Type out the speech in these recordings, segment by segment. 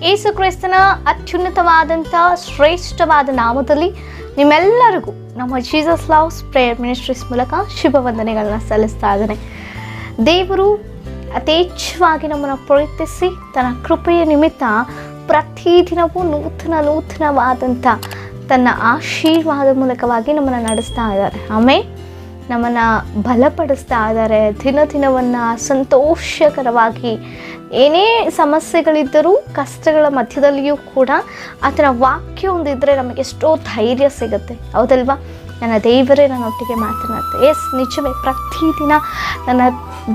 ಯೇಸು ಕ್ರಿಸ್ತನ ಅತ್ಯುನ್ನತವಾದಂಥ ಶ್ರೇಷ್ಠವಾದ ನಾಮದಲ್ಲಿ ನಿಮ್ಮೆಲ್ಲರಿಗೂ ನಮ್ಮ ಜೀಸಸ್ ಲವ್ಸ್ ಪ್ರೇಯರ್ ಮಿನಿಸ್ಟ್ರೀಸ್ ಮೂಲಕ ಶುಭ ವಂದನೆಗಳನ್ನ ಸಲ್ಲಿಸ್ತಾ ಇದ್ದೇನೆ. ದೇವರು ಯಥೇಚ್ಛವಾಗಿ ನಮ್ಮನ್ನು ಪ್ರೀತಿಸಿ ತನ್ನ ಕೃಪೆಯ ನಿಮಿತ್ತ ಪ್ರತಿದಿನವೂ ನೂತನವಾದಂಥ ತನ್ನ ಆಶೀರ್ವಾದ ಮೂಲಕವಾಗಿ ನಮ್ಮನ್ನು ನಡೆಸ್ತಾ ಇದ್ದಾರೆ. ಆಮೇಲೆ ನಮ್ಮನ್ನು ಬಲಪಡಿಸ್ತಾ ಇದ್ದಾರೆ. ದಿನವನ್ನು ಸಂತೋಷಕರವಾಗಿ ಏನೇ ಸಮಸ್ಯೆಗಳಿದ್ದರೂ ಕಷ್ಟಗಳ ಮಧ್ಯದಲ್ಲಿಯೂ ಕೂಡ ಆತನ ವಾಕ್ಯ ಒಂದಿದ್ದರೆ ನಮಗೆ ಎಷ್ಟೋ ಧೈರ್ಯ ಸಿಗುತ್ತೆ. ಹೌದಲ್ವಾ? ನನ್ನ ದೇವರೇ ನನ್ನೊಟ್ಟಿಗೆ ಮಾತನಾಡ್ತಾರೆ. ನಿಜವೇ, ಪ್ರತಿದಿನ ನನ್ನ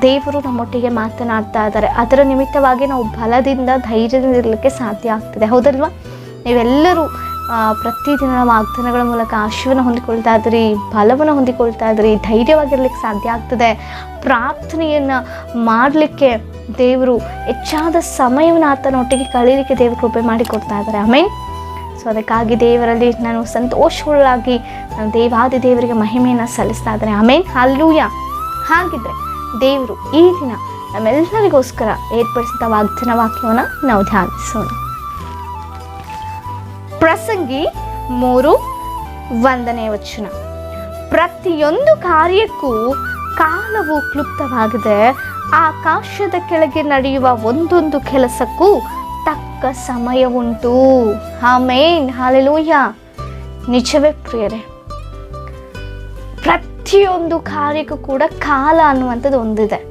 ದೇವರು ನಮ್ಮೊಟ್ಟಿಗೆ ಮಾತನಾಡ್ತಾ ಇದ್ದಾರೆ. ಅದರ ನಿಮಿತ್ತವಾಗಿ ನಾವು ಬಲದಿಂದ ಧೈರ್ಯದಿಂದ ಇರಲಿಕ್ಕೆ ಸಾಧ್ಯ ಆಗ್ತದೆ. ಹೌದಲ್ವಾ? ನೀವೆಲ್ಲರೂ ಪ್ರತಿದಿನ ವಾಗ್ದಾನಗಳ ಮೂಲಕ ಆಶೀರ್ವಾದ ಹೊಂದಿಕೊಳ್ತಾ ಇದ್ರಿ, ಬಲವನ್ನು ಹೊಂದಿಕೊಳ್ತಾ ಇದ್ರಿ, ಧೈರ್ಯವಾಗಿರ್ಲಿಕ್ಕೆ ಸಾಧ್ಯ ಆಗ್ತದೆ. ಪ್ರಾರ್ಥನೆಯನ್ನು ಮಾಡಲಿಕ್ಕೆ ದೇವರು ಹೆಚ್ಚಾದ ಸಮಯವನ್ನು ಆತನೊಟ್ಟಿಗೆ ಕಳೀಲಿಕ್ಕೆ ದೇವರು ಕೃಪೆ ಮಾಡಿಕೊಡ್ತಾ ಇದ್ದಾರೆ. ಆಮೇಲೆ ಸೊ ಅದಕ್ಕಾಗಿ ದೇವರಲ್ಲಿ ನಾನು ಸಂತೋಷವುಳ್ಳಾಗಿ ನಾನು ದೇವಾದಿ ದೇವರಿಗೆ ಮಹಿಮೆಯನ್ನು ಸಲ್ಲಿಸ್ತಾ ಇದ್ದೇನೆ. ಆಮೇಲೆ ಹಲ್ಲೆಲೂಯಾ. ಹಾಗಿದ್ರೆ ದೇವರು ಈ ದಿನ ನಮ್ಮೆಲ್ಲರಿಗೋಸ್ಕರ ಏರ್ಪಡಿಸಿದ ವಾಗ್ದಾನ ವಾಕ್ಯವನ್ನು ನಾವು ಧ್ಯಾನಿಸೋಣ. ಪ್ರಸಂಗಿ 3:1 ಪ್ರತಿಯೊಂದು ಕಾರ್ಯಕ್ಕೂ ಕಾಲವು ಕ್ಲುಪ್ತವಾಗಿದೆ, ಆಕಾಶದ ಕೆಳಗೆ ನಡೆಯುವ ಒಂದೊಂದು ಕೆಲಸಕ್ಕೂ ತಕ್ಕ ಸಮಯ ಉಂಟು. ಆಮೇನ್, ಹಲ್ಲೆಲೂಯಾ. ನಿಜವೇ ಪ್ರಿಯರೇ, ಪ್ರತಿಯೊಂದು ಕಾರ್ಯಕ್ಕೂ ಕೂಡ ಕಾಲ ಅನ್ನುವಂಥದ್ದು ಒಂದಿದೆ.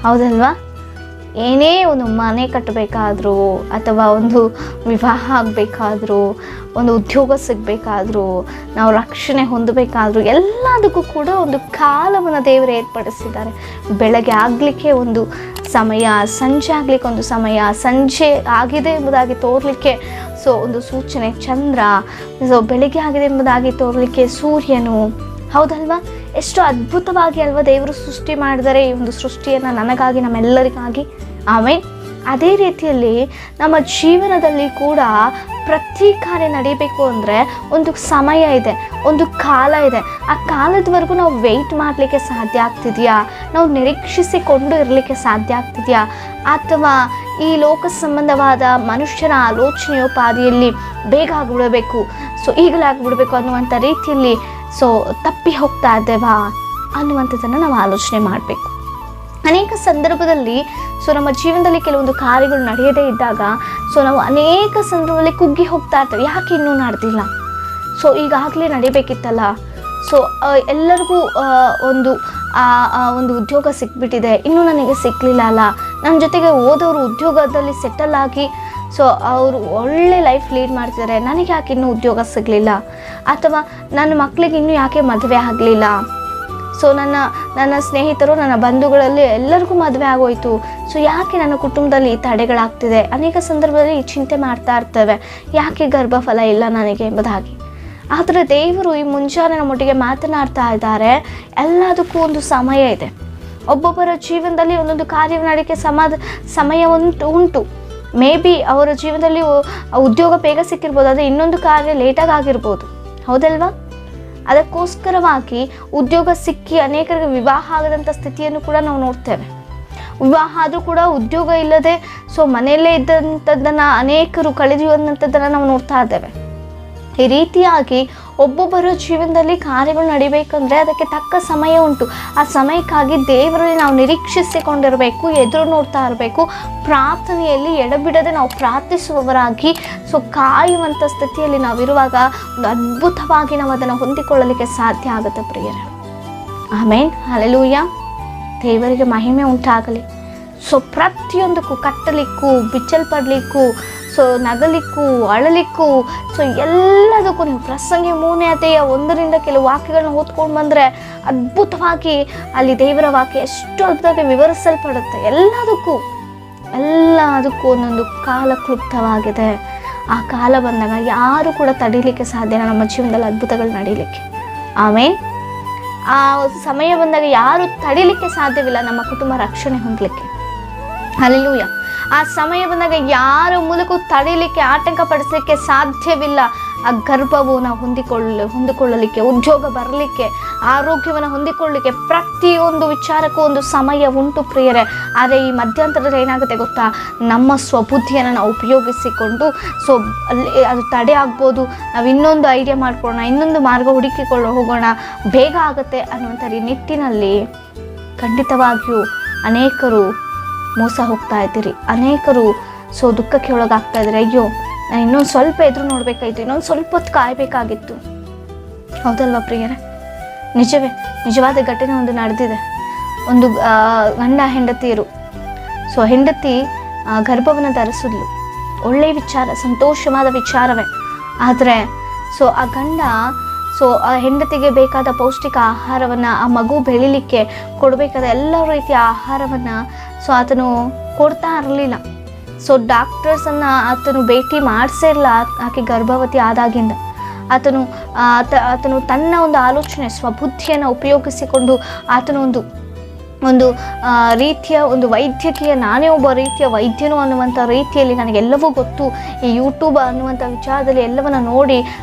ಹೌದಲ್ವಾ? ಏನೇ ಒಂದು ಮನೆ ಕಟ್ಟಬೇಕಾದ್ರೂ ಅಥವಾ ಒಂದು ವಿವಾಹ ಆಗಬೇಕಾದ್ರೂ, ಒಂದು ಉದ್ಯೋಗ ಸಿಗಬೇಕಾದ್ರೂ, ನಾವು ರಕ್ಷಣೆ ಹೊಂದಬೇಕಾದ್ರೂ ಎಲ್ಲದಕ್ಕೂ ಕೂಡ ಒಂದು ಕಾಲವನ್ನು ದೇವರು ಏರ್ಪಡಿಸಿದ್ದಾರೆ. ಬೆಳಗ್ಗೆ ಆಗಲಿಕ್ಕೆ ಒಂದು ಸಮಯ, ಸಂಜೆ ಆಗಲಿಕ್ಕೆ ಒಂದು ಸಮಯ, ಸಂಜೆ ಆಗಿದೆ ಎಂಬುದಾಗಿ ತೋರಲಿಕ್ಕೆ ಒಂದು ಸೂಚನೆ ಚಂದ್ರ, ಬೆಳಗ್ಗೆ ಆಗಿದೆ ಎಂಬುದಾಗಿ ತೋರಲಿಕ್ಕೆ ಸೂರ್ಯನು. ಹೌದಲ್ವಾ? ಎಷ್ಟು ಅದ್ಭುತವಾಗಿ ಅಲ್ವಾ ದೇವರು ಸೃಷ್ಟಿ ಮಾಡಿದರೆ ಈ ಒಂದು ಸೃಷ್ಟಿಯನ್ನು ನನಗಾಗಿ, ನಮ್ಮೆಲ್ಲರಿಗಾಗಿ. ಆಮೇಲೆ ಅದೇ ರೀತಿಯಲ್ಲಿ ನಮ್ಮ ಜೀವನದಲ್ಲಿ ಕೂಡ ಪ್ರತಿ ಕಾರ್ಯ ನಡೀಬೇಕು ಅಂದರೆ ಒಂದು ಸಮಯ ಇದೆ, ಒಂದು ಕಾಲ ಇದೆ. ಆ ಕಾಲದವರೆಗೂ ನಾವು ವೆಯ್ಟ್ ಮಾಡಲಿಕ್ಕೆ ಸಾಧ್ಯ ಆಗ್ತಿದೆಯಾ? ನಾವು ನಿರೀಕ್ಷಿಸಿಕೊಂಡು ಇರಲಿಕ್ಕೆ ಸಾಧ್ಯ ಆಗ್ತಿದೆಯಾ? ಅಥವಾ ಈ ಲೋಕ ಸಂಬಂಧವಾದ ಮನುಷ್ಯರ ಆಲೋಚನೆಯೋಪಾದಿಯಲ್ಲಿ ಬೇಗ ಆಗಿಬಿಡಬೇಕು, ಈಗಲೇ ಆಗಿಬಿಡಬೇಕು ಅನ್ನುವಂಥ ರೀತಿಯಲ್ಲಿ ತಪ್ಪಿ ಹೋಗ್ತಾ ಇದ್ದೇವಾ ಅನ್ನುವಂಥದ್ದನ್ನು ನಾವು ಆಲೋಚನೆ ಮಾಡಬೇಕು. ಅನೇಕ ಸಂದರ್ಭದಲ್ಲಿ ನಮ್ಮ ಜೀವನದಲ್ಲಿ ಕೆಲವೊಂದು ಕಾರ್ಯಗಳು ನಡೆಯದೇ ಇದ್ದಾಗ ನಾವು ಅನೇಕ ಸಂದರ್ಭದಲ್ಲಿ ಕುಗ್ಗಿ ಹೋಗ್ತಾ ಇರ್ತೇವೆ. ಯಾಕೆ ಇನ್ನೂ ನಡೆದಿಲ್ಲ? ಈಗಾಗಲೇ ನಡಿಬೇಕಿತ್ತಲ್ಲ. ಎಲ್ಲರಿಗೂ ಒಂದು ಉದ್ಯೋಗ ಸಿಕ್ಬಿಟ್ಟಿದೆ, ಇನ್ನೂ ನನಗೆ ಸಿಕ್ಕಲಿಲ್ಲ ಅಲ್ಲ. ನನ್ನ ಜೊತೆಗೆ ಓದೋರು ಉದ್ಯೋಗದಲ್ಲಿ ಸೆಟಲ್ ಆಗಿ ಅವರು ಒಳ್ಳೆ ಲೈಫ್ ಲೀಡ್ ಮಾಡ್ತಿದ್ದಾರೆ, ನನಗೆ ಯಾಕೆ ಇನ್ನೂ ಉದ್ಯೋಗ ಸಿಗಲಿಲ್ಲ? ಅಥವಾ ನನ್ನ ಮಕ್ಕಳಿಗೆ ಇನ್ನೂ ಯಾಕೆ ಮದುವೆ ಆಗಲಿಲ್ಲ? ನನ್ನ ಸ್ನೇಹಿತರು, ನನ್ನ ಬಂಧುಗಳಲ್ಲಿ ಎಲ್ಲರಿಗೂ ಮದುವೆ ಆಗೋಯ್ತು, ಯಾಕೆ ನನ್ನ ಕುಟುಂಬದಲ್ಲಿ ಈ ತಡೆಗಳಾಗ್ತಿದೆ? ಅನೇಕ ಸಂದರ್ಭದಲ್ಲಿ ಚಿಂತೆ ಮಾಡ್ತಾ ಇರ್ತೇವೆ, ಯಾಕೆ ಗರ್ಭಫಲ ಇಲ್ಲ ನನಗೆ ಎಂಬುದಾಗಿ. ಆದರೆ ದೇವರು ಈ ಮುಂಜಾನೆ ನಮ್ಮೊಟ್ಟಿಗೆ ಮಾತನಾಡ್ತಾ ಇದ್ದಾರೆ, ಎಲ್ಲದಕ್ಕೂ ಒಂದು ಸಮಯ ಇದೆ. ಒಬ್ಬೊಬ್ಬರ ಜೀವನದಲ್ಲಿ ಒಂದೊಂದು ಕಾರ್ಯ ನಡೆಯಕ್ಕೆ ಸಮಯ ಉಂಟು. ಮೇ ಬಿ ಅವರ ಜೀವನದಲ್ಲಿ ಉದ್ಯೋಗ ಬೇಗ ಸಿಕ್ಕಿರ್ಬೋದು, ಆದರೆ ಇನ್ನೊಂದು ಕಾರ್ಯ ಲೇಟಾಗಿ ಆಗಿರ್ಬೋದು. ಹೌದಲ್ವಾ? ಅದಕ್ಕೋಸ್ಕರವಾಗಿ ಉದ್ಯೋಗ ಸಿಕ್ಕಿ ಅನೇಕರಿಗೆ ವಿವಾಹ ಆಗದಂಥ ಸ್ಥಿತಿಯನ್ನು ಕೂಡ ನಾವು ನೋಡ್ತೇವೆ. ವಿವಾಹ ಆದರೂ ಕೂಡ ಉದ್ಯೋಗ ಇಲ್ಲದೆ ಮನೆಯಲ್ಲೇ ಇದ್ದಂಥದ್ದನ್ನು ಅನೇಕರು ಕಳೆದಿರುವಂಥದ್ದನ್ನು ನಾವು ನೋಡ್ತಾ ಇದ್ದೇವೆ. ಈ ರೀತಿಯಾಗಿ ಒಬ್ಬೊಬ್ಬರ ಜೀವನದಲ್ಲಿ ಕಾರ್ಯಗಳು ನಡಿಬೇಕಂದ್ರೆ ಅದಕ್ಕೆ ತಕ್ಕ ಸಮಯ ಉಂಟು. ಆ ಸಮಯಕ್ಕಾಗಿ ದೇವರಲ್ಲಿ ನಾವು ನಿರೀಕ್ಷಿಸಿಕೊಂಡಿರಬೇಕು, ಎದುರು ನೋಡ್ತಾ ಇರಬೇಕು. ಪ್ರಾರ್ಥನೆಯಲ್ಲಿ ಎಡಬಿಡದೆ ನಾವು ಪ್ರಾರ್ಥಿಸುವವರಾಗಿ ಕಾಯುವಂಥ ಸ್ಥಿತಿಯಲ್ಲಿ ನಾವಿರುವಾಗ ಒಂದು ಅದ್ಭುತವಾಗಿ ನಾವು ಅದನ್ನು ಹೊಂದಿಕೊಳ್ಳಲಿಕ್ಕೆ ಸಾಧ್ಯ ಆಗುತ್ತೆ ಪ್ರಿಯರೇ. ಆಮೇನ್, ಹಲ್ಲೆಲೂಯಾ. ದೇವರಿಗೆ ಮಹಿಮೆ ಉಂಟಾಗಲಿ. ಪ್ರತಿಯೊಂದಕ್ಕೂ ಕಟ್ಟಲಿಕ್ಕೂ, ಬಿಚ್ಚಲ್ಪಡಲಿಕ್ಕೂ, ನಗಲಿಕ್ಕೂ, ಅಳಲಿಕ್ಕೂ, ಎಲ್ಲದಕ್ಕೂ ನೀವು ಪ್ರಸಂಗಿ 3:1 ಕೆಲವು ವಾಕ್ಯಗಳನ್ನ ಓದ್ಕೊಂಡು ಬಂದರೆ ಅದ್ಭುತವಾಗಿ ಅಲ್ಲಿ ದೇವರ ವಾಕ್ಯ ಎಷ್ಟು ಅದ್ಭುತವಾಗಿ ವಿವರಿಸಲ್ಪಡುತ್ತೆ. ಎಲ್ಲದಕ್ಕೂ ಒಂದೊಂದು ಕಾಲ ಕ್ಲುಪ್ತವಾಗಿದೆ. ಆ ಕಾಲ ಬಂದಾಗ ಯಾರು ಕೂಡ ತಡೀಲಿಕ್ಕೆ ಸಾಧ್ಯ ನಮ್ಮ ಜೀವನದಲ್ಲಿ ಅದ್ಭುತಗಳು ನಡೀಲಿಕ್ಕೆ. ಆಮೇಲೆ ಆ ಸಮಯ ಬಂದಾಗ ಯಾರು ತಡೀಲಿಕ್ಕೆ ಸಾಧ್ಯವಿಲ್ಲ ನಮ್ಮ ಕುಟುಂಬ ರಕ್ಷಣೆ ಹೊಂದಲಿಕ್ಕೆ. ಹಲ್ಲೆಲೂಯಾ. ಆ ಸಮಯ ಬಂದಾಗ ಯಾರ ಮೂಲಕ ತಡೀಲಿಕ್ಕೆ, ಆಟಂಕ ಪಡಿಸಲಿಕ್ಕೆ ಸಾಧ್ಯವಿಲ್ಲ. ಆ ಗರ್ಭವು ನಾವು ಹೊಂದಿಕೊಳ್ಳಲಿಕ್ಕೆ, ಉದ್ಯೋಗ ಬರಲಿಕ್ಕೆ, ಆರೋಗ್ಯವನ್ನು ಹೊಂದಿಕೊಳ್ಳಲಿಕ್ಕೆ ಪ್ರತಿಯೊಂದು ವಿಚಾರಕ್ಕೂ ಒಂದು ಸಮಯ ಉಂಟು ಪ್ರಿಯರೇ. ಆದರೆ ಈ ಮಧ್ಯಂತರದಲ್ಲಿ ಏನಾಗುತ್ತೆ ಗೊತ್ತಾ, ನಮ್ಮ ಸ್ವಬುದ್ಧಿಯನ್ನು ನಾವು ಉಪಯೋಗಿಸಿಕೊಂಡು ಅಲ್ಲಿ ಅದು ತಡೆ ಆಗ್ಬೋದು, ನಾವು ಇನ್ನೊಂದು ಐಡಿಯಾ ಮಾಡ್ಕೊಳ್ಳೋಣ, ಇನ್ನೊಂದು ಮಾರ್ಗ ಹುಡುಕಿಕೊಂಡು ಹೋಗೋಣ, ಬೇಗ ಆಗುತ್ತೆ ಅನ್ನುವಂಥ ನಿಟ್ಟಿನಲ್ಲಿ ಖಂಡಿತವಾಗಿಯೂ ಅನೇಕರು ಮೋಸ ಹೋಗ್ತಾ ಇದ್ದೀರಿ. ಅನೇಕರು ದುಃಖಕ್ಕೆ ಒಳಗಾಗ್ತಾ ಇದ್ದಾರೆ. ಅಯ್ಯೋ, ನಾನು ಇನ್ನೊಂದು ಸ್ವಲ್ಪ ಎದುರು ನೋಡಬೇಕಾಗಿತ್ತು, ಇನ್ನೊಂದು ಸ್ವಲ್ಪ ಹೊತ್ತು ಕಾಯಬೇಕಾಗಿತ್ತು. ಹೌದಲ್ವಾ ಪ್ರಿಯರೇ? ನಿಜವೇ, ನಿಜವಾದ ಘಟನೆ ಒಂದು ನಡೆದಿದೆ. ಒಂದು ಗಂಡ ಹೆಂಡತಿಯರು, ಹೆಂಡತಿ ಗರ್ಭವನ್ನು ಧರಿಸಿದ್ಲು. ಒಳ್ಳೆಯ ವಿಚಾರ, ಸಂತೋಷವಾದ ವಿಚಾರವೇ. ಆದರೆ ಆ ಗಂಡ ಆ ಹೆಂಡತಿಗೆ ಬೇಕಾದ ಪೌಷ್ಟಿಕ ಆಹಾರವನ್ನು, ಆ ಮಗು ಬೆಳಿಲಿಕ್ಕೆ ಕೊಡಬೇಕಾದ ಎಲ್ಲ ರೀತಿಯ ಆಹಾರವನ್ನು ಆತನು ಕೊಡ್ತಾ ಇರಲಿಲ್ಲ. ಡಾಕ್ಟರ್ಸನ್ನು ಆತನು ಭೇಟಿ ಮಾಡಿಸಿರಲ್ಲ. ಆಕೆ ಗರ್ಭವತಿ ಆದಾಗಿಂದ ಆತನು ತನ್ನ ಒಂದು ಆಲೋಚನೆ, ಸ್ವಬುದ್ಧಿಯನ್ನು ಉಪಯೋಗಿಸಿಕೊಂಡು ಆತನು ಒಂದು ರೀತಿಯ ಒಂದು ವೈದ್ಯಕೀಯ, ನಾನೇ ಒಬ್ಬ ರೀತಿಯ ವೈದ್ಯನು ಅನ್ನುವಂಥ ರೀತಿಯಲ್ಲಿ ನನಗೆಲ್ಲವೂ ಗೊತ್ತು, ಈ ಯೂಟ್ಯೂಬ್ ಅನ್ನುವಂಥ ವಿಚಾರದಲ್ಲಿ ಎಲ್ಲವನ್ನ ನೋಡಿ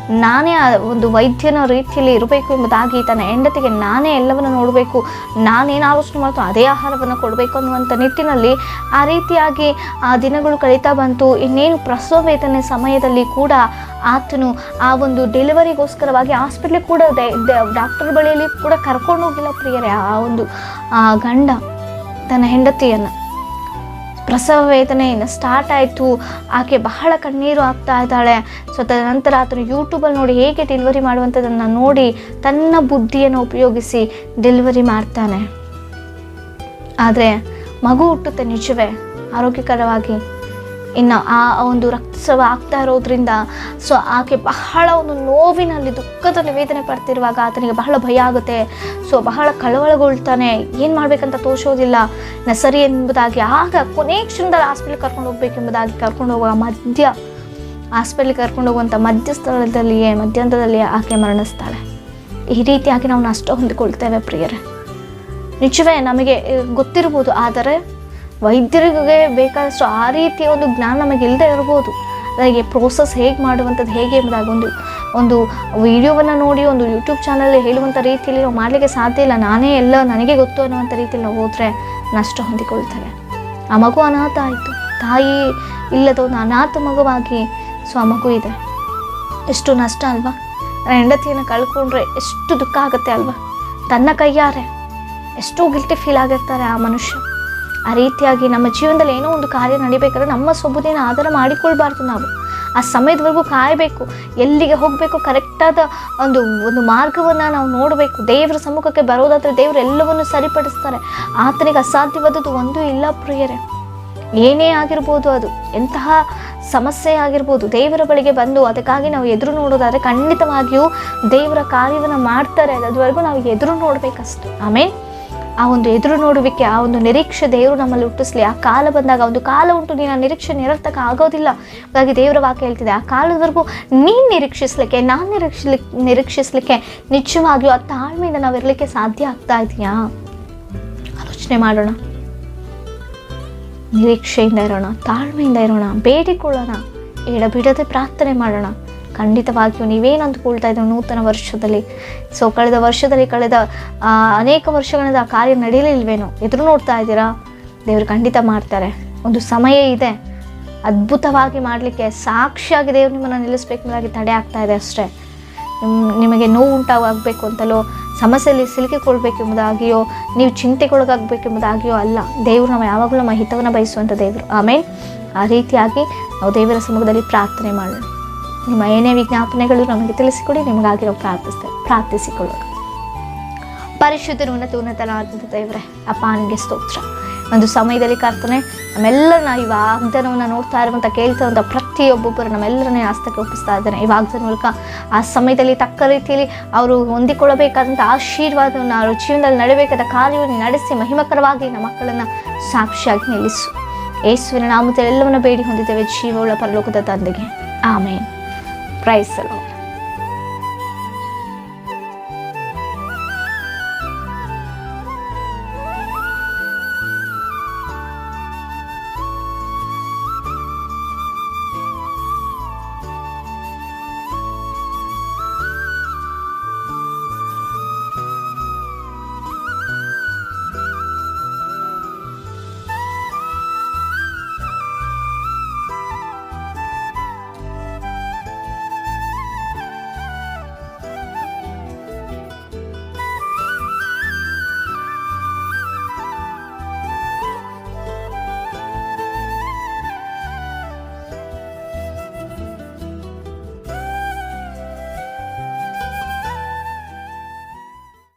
ನಾನೇ ಒಂದು ವೈದ್ಯನ ರೀತಿಯಲ್ಲಿ ಇರಬೇಕು ಎಂಬುದಾಗಿ ತನ್ನ ಹೆಂಡತಿಗೆ ನಾನೇ ಎಲ್ಲವನ್ನು ನೋಡಬೇಕು, ನಾನೇನು ಆಲೋಚನೆ ಮಾಡ್ತೋ ಅದೇ ಆಹಾರವನ್ನು ಕೊಡಬೇಕು ಅನ್ನುವಂಥ ನಿಟ್ಟಿನಲ್ಲಿ ಆ ರೀತಿಯಾಗಿ ಆ ದಿನಗಳು ಕಳೀತಾ ಬಂತು. ಇನ್ನೇನು ಪ್ರಸವ ವೇದನೆ ಸಮಯದಲ್ಲಿ ಕೂಡ ಆತನು ಆ ಒಂದು ಡೆಲಿವರಿಗೋಸ್ಕರವಾಗಿ ಹಾಸ್ಪಿಟ್ಲಿಗೆ ಕೂಡ ಡಾಕ್ಟರ್ ಬಳಿಯಲ್ಲಿ ಕೂಡ ಕರ್ಕೊಂಡು ಹೋಗಿಲ್ಲ ಪ್ರಿಯರೇ. ಆ ಒಂದು ಗಂಡ ತನ್ನ ಹೆಂಡತಿಯನ್ನು, ಪ್ರಸವ ವೇದನೆಯಿಂದ ಸ್ಟಾರ್ಟ್ ಆಯಿತು. ಆಕೆ ಬಹಳ ಕಣ್ಣೀರು ಆಗ್ತಾ ಇದ್ದಾಳೆ. ತದನಂತರ ಆತನು ಯೂಟ್ಯೂಬಲ್ಲಿ ನೋಡಿ ಹೇಗೆ ಡೆಲಿವರಿ ಮಾಡುವಂಥದ್ದನ್ನು ನೋಡಿ ತನ್ನ ಬುದ್ಧಿಯನ್ನು ಉಪಯೋಗಿಸಿ ಡೆಲಿವರಿ ಮಾಡ್ತಾನೆ. ಆದರೆ ಮಗು ಹುಟ್ಟುತ್ತೆ ನಿಜವೇ, ಆರೋಗ್ಯಕರವಾಗಿ. ಇನ್ನು ಆ ಒಂದು ರಕ್ತಸ್ರಾವ ಆಗ್ತಾ ಇರೋದ್ರಿಂದ ಆಕೆ ಬಹಳ ಒಂದು ನೋವಿನಲ್ಲಿ, ದುಃಖದಲ್ಲಿ ವೇದನೆ ಪಡ್ತಿರುವಾಗ ಆತನಿಗೆ ಬಹಳ ಭಯ ಆಗುತ್ತೆ. ಬಹಳ ಕಳವಳಗೊಳ್ತಾನೆ. ಏನು ಮಾಡಬೇಕಂತ ತೋರಿಸೋದಿಲ್ಲ, ಸರಿ ಎಂಬುದಾಗಿ. ಆಗ ಕೊನೆ ಕ್ಷಣದಲ್ಲಿ ಹಾಸ್ಪಿಟ್ಲಿಗೆ ಕರ್ಕೊಂಡು ಹೋಗ್ಬೇಕೆಂಬುದಾಗಿ ಕರ್ಕೊಂಡು ಹೋಗುವ ಹಾಸ್ಪಿಟ್ಲಿಗೆ ಕರ್ಕೊಂಡು ಹೋಗುವಂಥ ಮಧ್ಯಂತರದಲ್ಲಿಯೇ ಆಕೆ ಮರಣಿಸ್ತಾಳೆ. ಈ ರೀತಿಯಾಗಿ ನಾವು ನಷ್ಟ ಹೊಂದಿಕೊಳ್ತೇವೆ ಪ್ರಿಯರೇ. ನಿಜವೇ ನಮಗೆ ಗೊತ್ತಿರ್ಬೋದು, ಆದರೆ ವೈದ್ಯರಿಗೆ ಬೇಕಾದಷ್ಟು ಆ ರೀತಿಯ ಒಂದು ಜ್ಞಾನ ನಮಗೆ ಇಲ್ಲದೆ ಇರ್ಬೋದು. ಅದಕ್ಕೆ ಪ್ರೋಸೆಸ್ ಹೇಗೆ ಮಾಡುವಂಥದ್ದು ಹೇಗೆ ಎಂಬುದಾಗಿ ಒಂದು ವಿಡಿಯೋವನ್ನು ನೋಡಿ ಒಂದು ಯೂಟ್ಯೂಬ್ ಚಾನಲಲ್ಲಿ ಹೇಳುವಂಥ ರೀತಿಯಲ್ಲಿ ನಾವು ಮಾಡಲಿಕ್ಕೆ ಸಾಧ್ಯ ಇಲ್ಲ. ನಾನೇ ಎಲ್ಲ ನನಗೆ ಗೊತ್ತು ಅನ್ನುವಂಥ ರೀತಿಯಲ್ಲಿ ನಾವು ಹೋದರೆ ನಷ್ಟ ಹೊಂದಿಕೊಳ್ತೇವೆ. ಆ ಮಗು ಅನಾಥ ಆಯಿತು, ತಾಯಿ ಇಲ್ಲದ ಒಂದು ಅನಾಥ ಮಗುವಾಗಿ ಆ ಮಗು ಇದೆ. ಎಷ್ಟು ನಷ್ಟ ಅಲ್ವಾ? ಹೆಂಡತಿಯನ್ನು ಕಳ್ಕೊಂಡ್ರೆ ಎಷ್ಟು ದುಃಖ ಆಗುತ್ತೆ ಅಲ್ವಾ? ತನ್ನ ಕೈಯಾರೆ ಎಷ್ಟೋ ಗಿಲ್ಟಿ ಫೀಲ್ ಆಗಿರ್ತಾರೆ ಆ ಮನುಷ್ಯ. ಆ ರೀತಿಯಾಗಿ ನಮ್ಮ ಜೀವನದಲ್ಲಿ ಏನೋ ಒಂದು ಕಾರ್ಯ ನಡಿಬೇಕಾದ್ರೆ ನಮ್ಮ ಸ್ವಬುದ್ಧಿನ ಆಧಾರ ಮಾಡಿಕೊಳ್ಬಾರ್ದು. ನಾವು ಆ ಸಮಯದವರೆಗೂ ಕಾಯಬೇಕು. ಎಲ್ಲಿಗೆ ಹೋಗಬೇಕು, ಕರೆಕ್ಟಾದ ಒಂದು ಮಾರ್ಗವನ್ನು ನಾವು ನೋಡಬೇಕು. ದೇವರ ಸಮ್ಮುಖಕ್ಕೆ ಬರೋದಾದರೆ ದೇವರು ಎಲ್ಲವನ್ನು ಸರಿಪಡಿಸ್ತಾರೆ. ಆತನಿಗೆ ಅಸಾಧ್ಯವಾದದ್ದು ಒಂದೂ ಇಲ್ಲ ಪ್ರಿಯರೇ. ಏನೇ ಆಗಿರ್ಬೋದು, ಅದು ಎಂತಹ ಸಮಸ್ಯೆ ಆಗಿರ್ಬೋದು, ದೇವರ ಬಳಿಗೆ ಬಂದು ಅದಕ್ಕಾಗಿ ನಾವು ಎದುರು ನೋಡೋದಾದರೆ ಖಂಡಿತವಾಗಿಯೂ ದೇವರ ಕಾರ್ಯವನ್ನು ಮಾಡ್ತಾರೆ. ಅದುವರೆಗೂ ನಾವು ಎದುರು ನೋಡಬೇಕಷ್ಟೆ. ಆಮೇಲೆ ಆ ಒಂದು ಎದುರು ನೋಡುವಿಕೆ, ಆ ಒಂದು ನಿರೀಕ್ಷೆ ದೇವರು ನಮ್ಮಲ್ಲಿ ಹುಟ್ಟಿಸ್ಲಿ. ಆ ಕಾಲ ಬಂದಾಗ, ಒಂದು ಕಾಲ ಉಂಟು, ನೀನು ಆ ನಿರೀಕ್ಷೆ ನಿರರ್ಥಕ ಆಗೋದಿಲ್ಲ. ಹಾಗಾಗಿ ದೇವರ ವಾಕ್ಯ ಹೇಳ್ತಿದೆ, ಆ ಕಾಲದವರೆಗೂ ನೀನು ನಿರೀಕ್ಷಿಸಲಿಕ್ಕೆ, ನಾನು ನಿರೀಕ್ಷಿಸಲಿಕ್ಕೆ ನಿಜವಾಗಿಯೂ ಆ ತಾಳ್ಮೆಯಿಂದ ನಾವು ಇರಲಿಕ್ಕೆ ಸಾಧ್ಯ ಆಗ್ತಾ ಇದೆಯಾ? ಆಲೋಚನೆ ಮಾಡೋಣ. ನಿರೀಕ್ಷೆಯಿಂದ ಇರೋಣ, ತಾಳ್ಮೆಯಿಂದ ಇರೋಣ, ಬೇಡಿಕೊಳ್ಳೋಣ, ಎಡಬಿಡದೆ ಪ್ರಾರ್ಥನೆ ಮಾಡೋಣ. ಖಂಡಿತವಾಗಿಯೂ ನೀವೇನು ಅಂದ್ಕೊಳ್ತಾ ಇದ್ದೀವಿ ನೂತನ ವರ್ಷದಲ್ಲಿ, ಕಳೆದ ವರ್ಷದಲ್ಲಿ ಅನೇಕ ವರ್ಷಗಳಿಂದ ಆ ಕಾರ್ಯ ನಡೆಯಲಿಲ್ವೇನೋ ಎದುರು ನೋಡ್ತಾ ಇದ್ದೀರಾ? ದೇವರು ಖಂಡಿತ ಮಾಡ್ತಾರೆ. ಒಂದು ಸಮಯ ಇದೆ, ಅದ್ಭುತವಾಗಿ ಮಾಡಲಿಕ್ಕೆ ಸಾಕ್ಷಿಯಾಗಿ ದೇವರು ನಿಮ್ಮನ್ನು ನಿಲ್ಲಿಸಬೇಕೆಂಬುದಾಗಿ ತಡೆ ಆಗ್ತಾ ಇದೆ ಅಷ್ಟೇ. ನಿಮಗೆ ನೋವು ಉಂಟಾಗಬೇಕು ಅಂತಲೋ, ಸಮಸ್ಯೆಯಲ್ಲಿ ಸಿಲುಕಿಕೊಳ್ಬೇಕೆಂಬುದಾಗಿಯೋ, ನೀವು ಚಿಂತೆಗೊಳಗಾಗಬೇಕೆಂಬುದಾಗಿಯೋ ಅಲ್ಲ. ದೇವರು ನಾವು ಯಾವಾಗಲೂ ನಮ್ಮ ಹಿತವನ್ನು ಬಯಸುವಂಥ ದೇವರು. ಆಮೇಲೆ ಆ ರೀತಿಯಾಗಿ ನಾವು ದೇವರ ಸಮ್ಮುಖದಲ್ಲಿ ಪ್ರಾರ್ಥನೆ ಮಾಡೋಣ. ನಿಮ್ಮ ಏನೇ ವಿಜ್ಞಾಪನೆಗಳು ನಮಗೆ ತಿಳಿಸಿಕೊಡಿ, ನಿಮಗಾಗಿ ನಾವು ಪ್ರಾರ್ಥಿಸಿಕೊಳ್ಳೋಣ. ಪರಿಶುದ್ಧರು, ಉನ್ನತನಾದಂಥ ದೇವರೇ, ಅಪ್ಪ ನಿಮಗೆ ಸ್ತೋತ್ರ. ಒಂದು ಸಮಯದಲ್ಲಿ ಕರ್ತನೆ ನಮ್ಮೆಲ್ಲರನ್ನ ಈ ವಾಗ್ದಾನವನ್ನು ನೋಡ್ತಾ ಇರುವಂಥ, ಕೇಳ್ತಾ ಇರುವಂಥ ಪ್ರತಿಯೊಬ್ಬೊಬ್ಬರು ನಮ್ಮೆಲ್ಲರನ್ನೇ ಹಸ್ತಕ್ಕೆ ಒಪ್ಪಿಸ್ತಾ ಇದ್ದಾನೆ. ಈ ವಾಗ್ದಾನ ಮೂಲಕ ಆ ಸಮಯದಲ್ಲಿ ತಕ್ಕ ರೀತಿಯಲ್ಲಿ ಅವರು ಹೊಂದಿಕೊಳ್ಳಬೇಕಾದಂಥ ಆಶೀರ್ವಾದವನ್ನು, ಅವರ ಜೀವನದಲ್ಲಿ ನಡೆಯಬೇಕಾದ ಕಾರ್ಯವನ್ನು ನಡೆಸಿ ಮಹಿಮಕರವಾಗಿ ನಮ್ಮ ಮಕ್ಕಳನ್ನು ಸಾಕ್ಷಿಯಾಗಿ ನಿಲ್ಲಿಸು. ಯೇಸುವಿನ ನಾಮದಲ್ಲಿ ಎಲ್ಲವನ್ನು ಬೇಡಿ ಹೊಂದಿದ್ದೇವೆ, ಜೀವವುಳ್ಳ ಪರಲೋಕದ ತಂದೆಗೆ. ಆಮೇನ್. Praise the lord.